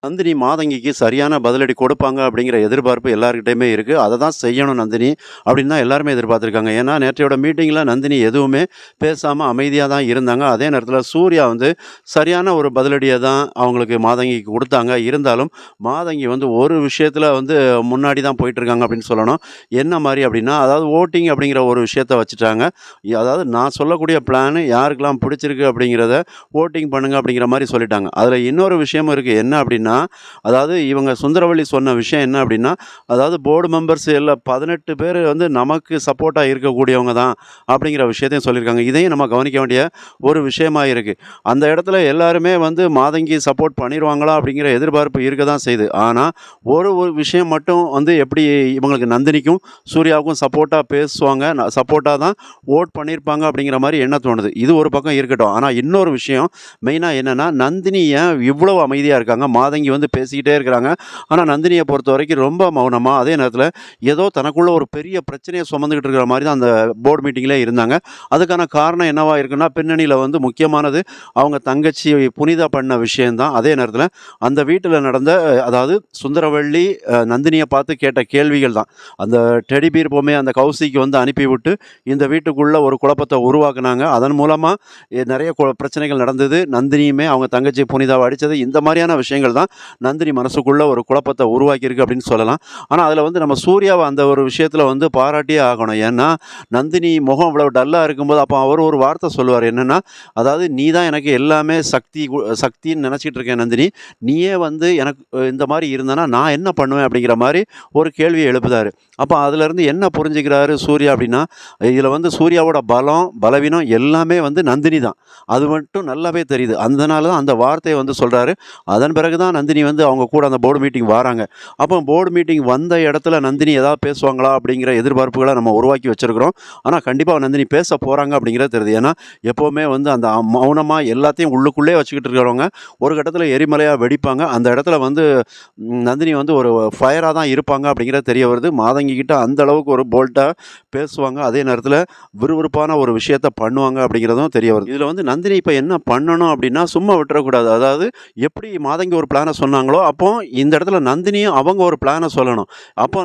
நந்தினி மாதங்கிக்கு சரியான பதிலடி கொடுப்பாங்க அப்படிங்கிற எதிர்பார்ப்பு எல்லார்கிட்டயுமே இருக்கு. அத தான் செய்யணும் நந்தினி அப்படின்னு தான் எல்லாருமே எதிர்பார்த்துருக்காங்க. ஏன்னா நேற்றையோட மீட்டிங்ல நந்தினி எதுவுமே பேசாம அமைதியா தான் இருந்தாங்க. அதே நேரத்தில சூர்யா வந்து சரியான ஒரு பதிலடிய தான் அவங்களுக்கு மாதங்கிக்கு குடுத்தாங்க. இருந்தாலும் மாதங்கி வந்து ஒரு விஷயத்தில வந்து முன்னாடி தான் போயிட்டுருக்காங்க அப்படின்னு சொல்லணும். என்ன மாரி அப்படின்னா, அதாவது வோட்டிங் அப்படிங்கிற ஒரு விஷயத்த வச்சுட்டாங்க. அதாவது நான் சொல்லக்கூடிய பிளான் யாருக்கெல்லாம் பிடிச்சிருக்கு அப்படிங்கிறத வோட்டிங் பண்ணுங்க அப்படிங்கிற மாரி சொல்லிட்டாங்க. அதில இன்னொரு விஷயமும் இருக்கு. என்ன அப்படின்னா, அதாவது இவங்க சுந்தரவள்ளி சொன்ன விஷயம் என்ன அப்படின்னா, அதாவது போர்டு மெம்பர்ஸ் எல்லா 18 பேரு வந்து நமக்கு சப்போர்ட்டா இருக்கக்கூடியவங்க தான் அப்படிங்கிற விஷயத்தையும் சொல்லியிருக்காங்க. இதையும் நம்ம கவனிக்க வேண்டிய ஒரு விஷயமா இருக்கு. அந்த இடத்துல எல்லாருமே வந்து மாதங்கி சப்போர்ட் பண்ணிருவாங்களா அப்படிங்கிற எதிர்பார்ப்பு இருக்க தான் செய்யுது. ஆனா, ஒரு விஷயம் மட்டும் வந்து எப்படி இவங்களுக்கு நந்தினிக்கும், சூர்யாவுக்கும் சப்போர்ட்டா பேசுவாங்க, சப்போர்ட்டா தான் வோட் பண்ணியிருப்பாங்க அப்படிங்கிற மாரி எண்ண தோணுது. இது ஒரு பக்கம் இருக்கட்டும். ஆனா இன்னொரு விஷயம் மெயினா என்னன்னா, நந்தினி ஏன் இவ்வளவு அமைதியா இருக்காங்க? மாதங்கி வந்து பேசிக்கிட்டே இருக்கிறாங்க. ஆனா நந்தினிய பொறுத்தவரைக்கும் ரொம்ப மௌனமா, அதே நேரத்தில ஏதோ தனக்குள்ள ஒரு பெரிய பிரச்சனைய சுமந்துகிட்டு இருக்கிற மாரி தான் அந்த போர்ட் மீட்டிங்லே இருந்தாங்க. அதுக்கான காரணம் என்னவா இருக்குன்னா, பின்னணியில வந்து முக்கியமானது அவங்க தங்கச்சி புனிதா பண்ண விஷயம் தான். அதே நேரத்தில அந்த வீட்டில நடந்த அதாவது சுந்தரவள்ளி நந்தினிய பார்த்து கேட்ட கேள்விகள் தான். அந்த டெடி பீர் பொம்மைய அந்த கௌசிக்கு வந்து அனுப்பிவிட்டு, இந்த வீட்டுக்குள்ள ஒரு குழப்பத்த உருவாக்குனாங்க. அதன் மூலமா நெறைய பிரச்சனைகள் நடந்தது. நந்தினியுமே அவங்க தங்கச்சி புனிதாவ அடிச்சது. இந்த மாரியான விஷயங்கள் தான் நந்தினி மனசுக்குள்ள ஒரு குழப்பத்த உருவாக்கியிருக்கு அப்படின்னு சொல்லலாம். ஆனா, அதில வந்து நம்ம சூர்யாவ அந்த ஒரு விஷயத்தில வந்து பாராட்டியே ஆகணும். ஏன்னா, நந்தினி முகம் இவ்வளவு டல்லா இருக்கும்போது, அப்ப அவரு ஒரு வார்த்தை சொல்லுவாரு. என்னன்னா, அதாவது "நீ தான் எனக்கு எல்லாமே சக்தின்னு நெனச்சிட்டு இருக்கேன் நந்தினி. நீயே வந்து எனக்கு இந்த மாரி இருந்தனா, நான் என்ன பண்ணுவேன்?" அப்படிங்கிற மாரி ஒரு கேள்விய எழுப்புதாரு. அப்ப அதிலருந்து என்ன புரிஞ்சுக்கிறாரு சூர்யா அப்படின்னா, இதில வந்து சூர்யாவோட பலம், பலவீனம் எல்லாமே வந்து நந்தினி தான். அது மட்டும் நல்லாவே தெரியுது. அதனால தான் அந்த வார்த்தைய வந்து சொல்றாரு. அதன் பிறகு தான் நந்தினி வந்து அவங்க கூட அந்த போர்டு மீட்டிங் வாராங்க. அப்போ போர்டு மீட்டிங் வந்த இடத்துல நந்தினி ஏதாவது பேசுவாங்களா? அப்படிங்கிற எதிர்பார்ப்புகள நம்ம உருவாக்கி வச்சிருக்கிறோம். ஆனா கண்டிப்பா நந்தினி பேச போறாங்க அப்படிங்கிறது தெரியுது. ஏன்னா, எப்பவுமே வந்து அந்த மௌனமா எல்லாத்தையும் உள்ளுக்குள்ளே வச்சுக்கிட்டு இருக்கிறவங்க, ஒரு கட்டத்தில எரிமலையா வெடிப்பாங்க. அந்த இடத்துல வந்து நந்தினி வந்து ஒரு ஃபயரா தான் இருப்பாங்க அப்படிங்கிறது தெரிய வருது. மாதங்கி கிட்ட அந்த அளவுக்கு ஒரு போல்ட்டா பேசுவாங்க. அதே நேரத்தில விறுவிறுப்பான ஒரு விஷயத்த பண்ணுவாங்க அப்படிங்கிறதும் தெரிய வருது. இதில வந்து நந்தினி இப்ப என்ன பண்ணணும் அப்படின்னா, சும்மா விட்டுறக்கூடாது. அதாவது எப்படி மாதங்கி ஒரு பிளான சொன்னாங்களோ, அப்போ இந்த இடத்துல நந்தினியும் அவங்க ஒரு பிளான சொல்லணும். அப்போ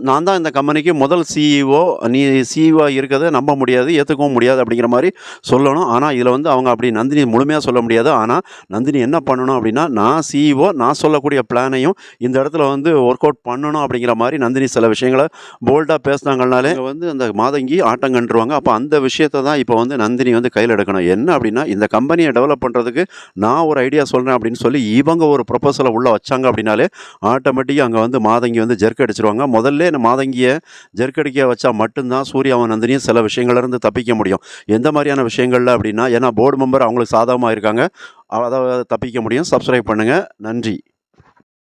நான் தான் இந்த கம்பெனிக்கு முதல் சிஇஓ. நீ சிஇஓவா இருக்கிறத நம்ப முடியாது, ஏத்துக்கவும் முடியாது அப்படிங்கிற மாரி சொல்லணும். ஆனா, இதில வந்து அவங்க அப்படி நந்தினி முழுமையா சொல்ல முடியாது. ஆனா, நந்தினி என்ன பண்ணணும் அப்படின்னா, நான் சிஇஓ, நான் சொல்லக்கூடிய பிளானையும் இந்த இடத்துல வந்து ஒர்க் அவுட் பண்ணணும் அப்படிங்கிற மாரி நந்தினி சில விஷயங்கள போல்டா பேசினாங்கனாலே, இங்க வந்து அந்த மாதங்கி ஆட்டம் கண்டுருவாங்க. அப்ப அந்த விஷயத்த தான் இப்ப வந்து நந்தினி வந்து கையில எடுக்கணும். என்ன அப்படின்னா, இந்த கம்பெனிய டெவலப் பண்றதுக்கு நான் ஒரு ஐடியா சொல்றேன் அப்படின்னு சொல்லி இவங்க ஒரு ப்ரொபோசல உள்ள வச்சாங்க அப்படின்னாலே, ஆட்டோமேட்டிக்கா அங்க வந்து மாதங்கி வந்து ஜெர்க் அடிச்சுருவாங்க. முதல்லே இந்த மாதங்கிய ஜெர்க் அடிக்க வச்சா மட்டும் தான் சூர்யாவும் நந்தினியும் சில விஷயங்கள்ல இருந்து தப்பிக்க முடியும். எந்த மாரியான விஷயங்கள்ல அப்படின்னா, ஏன்னா போர்டு மெம்பர் அவங்களுக்கு சாதகமா இருக்காங்க. அத தப்பிக்க முடியும். சப்ஸ்கிரைப் பண்ணுங்க. நன்றி.